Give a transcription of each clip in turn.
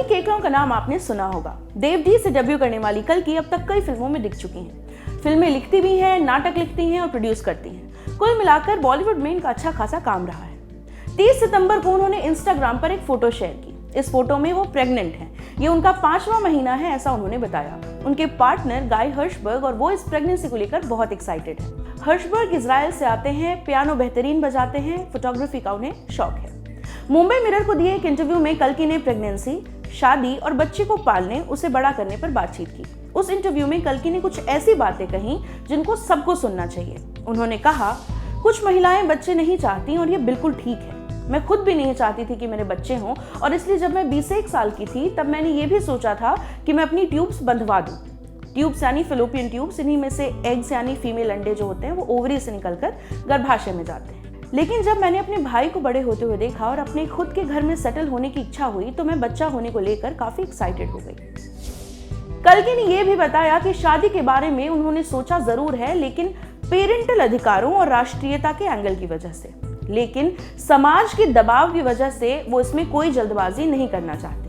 केकरों का नाम आपने सुना होगा। देवजी से डेब्यू करने वाली कल्कि अब तक कई फिल्मों में दिख चुकी हैं। फिल्में लिखती भी हैं, नाटक लिखती हैं और प्रोड्यूस करती हैं। कुल मिलाकर बॉलीवुड में इनका अच्छा खासा काम रहा है। 30 सितंबर को उन्होंने इंस्टाग्राम पर एक फोटो शेयर की। इस फोटो में वो प्रेग्नेंट हैं। ये उनका 5वां महीना है, ऐसा उन्होंने बताया। उनके पार्टनर गाय हर्षबर्ग और वो इस प्रेगनेंसी को लेकर बहुत एक्साइटेड है। हर्षबर्ग इजराइल से आते हैं, पियानो बेहतरीन बजाते हैं, फोटोग्राफी का उन्हें शौक है। मुंबई मिरर को दिए एक इंटरव्यू में कल्कि ने प्रेगनेंसी, शादी और बच्चे को पालने, उसे बड़ा करने पर बातचीत की। उस इंटरव्यू में कल्कि ने कुछ ऐसी बातें कही जिनको सबको सुनना चाहिए। उन्होंने कहा, कुछ महिलाएं बच्चे नहीं चाहती और ये बिल्कुल ठीक है। मैं खुद भी नहीं चाहती थी कि मेरे बच्चे हों और इसलिए जब मैं 21 साल की थी तब मैंने ये भी सोचा था कि मैं अपनी ट्यूब्स बंधवा दूं। ट्यूब्स यानी फिलोपियन ट्यूब्स, इन्हीं में से एग्स यानी फीमेल अंडे जो होते हैं वो ओवरी से निकलकर गर्भाशय में जाते हैं। लेकिन जब मैंने अपने भाई को बड़े होते हुए देखा और अपने खुद के घर में सेटल होने की इच्छा हुई तो मैं बच्चा होने को लेकर काफी एक्साइटेड हो गई। कल्कि ने यह भी बताया कि शादी के बारे में उन्होंने सोचा जरूर है, लेकिन पेरेंटल अधिकारों और राष्ट्रीयता के एंगल की वजह से, लेकिन समाज के दबाव की वजह से वो इसमें कोई जल्दबाजी नहीं करना चाहती।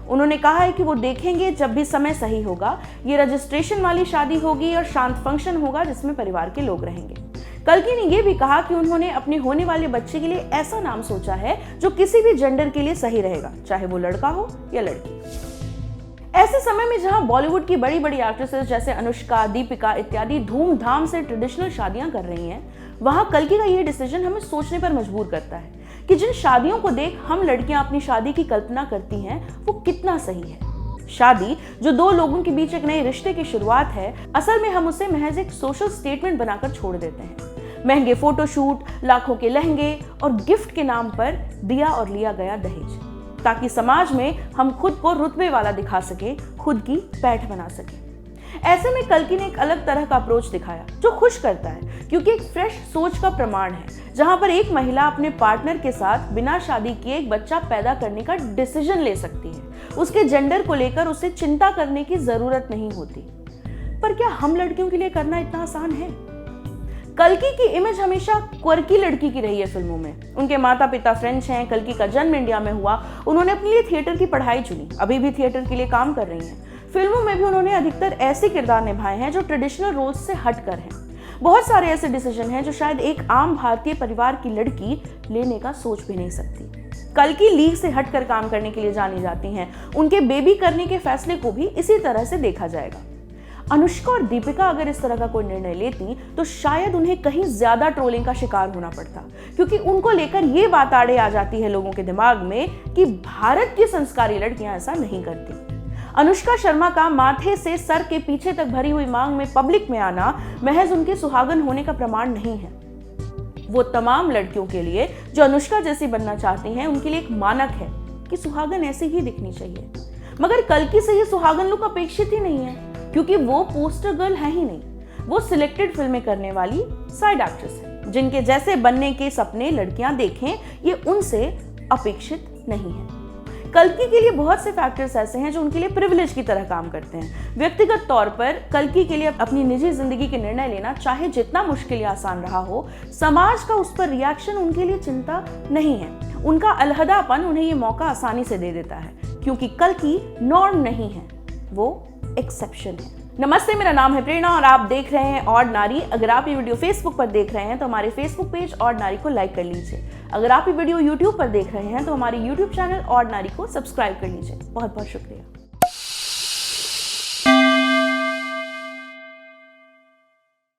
उन्होंने कहा है कि वो देखेंगे जब भी समय सही होगा। ये रजिस्ट्रेशन वाली शादी होगी और शांत फंक्शन होगा जिसमें परिवार के लोग रहेंगे। कल्कि ने यह भी कहा कि उन्होंने अपने होने वाले बच्चे के लिए ऐसा नाम सोचा है जो किसी भी जेंडर के लिए सही रहेगा, चाहे वो लड़का हो या लड़की। ऐसे समय में जहां बॉलीवुड की बड़ी बड़ी एक्ट्रेसेस जैसे अनुष्का, दीपिका इत्यादि धूमधाम से ट्रेडिशनल शादियां कर रही हैं, वहां कल्कि का ये डिसीजन हमें सोचने पर मजबूर करता है कि जिन शादियों को देख हम लड़कियां अपनी शादी की कल्पना करती हैं वो कितना सही है। शादी जो दो लोगों के बीच एक नए रिश्ते की शुरुआत है, असल में हम उसे महज एक सोशल स्टेटमेंट बनाकर छोड़ देते हैं। महंगे फोटोशूट, लाखों के लहंगे और गिफ्ट के नाम पर दिया और लिया गया दहेज, ताकि समाज में हम खुद को रुतबे वाला दिखा सके, खुद की पैठ बना सके। ऐसे में कल्कि ने एक अलग तरह का अप्रोच दिखाया जो खुश करता है, क्योंकि एक फ्रेश सोच का प्रमाण है जहां पर एक महिला अपने पार्टनर के साथ बिना शादी किए एक बच्चा पैदा करने का डिसीजन ले सकती है। उसके जेंडर को लेकर उसे चिंता करने की जरूरत नहीं होती। पर क्या हम लड़कियों के लिए करना इतना आसान है? कल्कि की इमेज हमेशा क्वर्की लड़की की रही है फिल्मों में। उनके माता पिता फ्रेंच हैं, कल्कि का जन्म इंडिया में हुआ। उन्होंने अपने लिए थिएटर की पढ़ाई चुनी, अभी भी थिएटर के लिए काम कर रही हैं। फिल्मों में भी उन्होंने अधिकतर ऐसे किरदार निभाए हैं जो ट्रेडिशनल रोल्स से हटकर हैं। बहुत सारे ऐसे डिसीजन हैं जो शायद एक आम भारतीय परिवार की लड़की लेने का सोच भी नहीं सकती। कल्कि लीग से हटकर काम करने के लिए जानी जाती हैं। उनके बेबी करने के फैसले को भी इसी तरह से देखा जाएगा। अनुष्का और दीपिका अगर इस तरह का कोई निर्णय लेती तो शायद उन्हें कहीं ज्यादा ट्रोलिंग का शिकार होना पड़ता, क्योंकि उनको लेकर ये बात आड़े आ जाती है लोगों के दिमाग में कि भारत की संस्कारी लड़कियां ऐसा नहीं करती। अनुष्का शर्मा का माथे से सर के पीछे तक भरी हुई मांग में पब्लिक में आना महज उनके सुहागन होने का प्रमाण नहीं है। वो तमाम लड़कियों के लिए जो अनुष्का जैसी बनना चाहती हैं, उनके लिए एक मानक है कि सुहागन ऐसी ही दिखनी चाहिए। मगर कल्कि से ये सुहागन लुक अपेक्षित ही नहीं है, क्योंकि वो पोस्टर गर्ल है ही नहीं। वो सिलेक्टेड फिल्में करने वाली साइड एक्ट्रेस है, जिनके जैसे बनने के सपने लड़कियां देखें ये उनसे अपेक्षित नहीं है। कल्कि के लिए बहुत से फैक्टर्स ऐसे हैं जो उनके लिए प्रिविलेज की तरह काम करते हैं। व्यक्तिगत तौर पर कल्कि के लिए अपनी निजी जिंदगी के निर्णय लेना चाहे जितना मुश्किल या आसान रहा हो, समाज का उस पर रिएक्शन उनके लिए चिंता नहीं है। उनका अलहदापन उन्हें ये मौका आसानी से दे देता है, क्योंकि कल्कि नॉर्म नहीं है, वो एक्सेप्शन है। नमस्ते, मेरा नाम है प्रेरणा और आप देख रहे हैं ऑड नारी। अगर आप ये वीडियो फेसबुक पर देख रहे हैं तो हमारे फेसबुक पेज ऑड नारी को लाइक कर लीजिए। अगर आप ये वीडियो यूट्यूब पर देख रहे हैं तो हमारे यूट्यूब चैनल ऑड नारी को सब्सक्राइब कर लीजिए। बहुत बहुत शुक्रिया।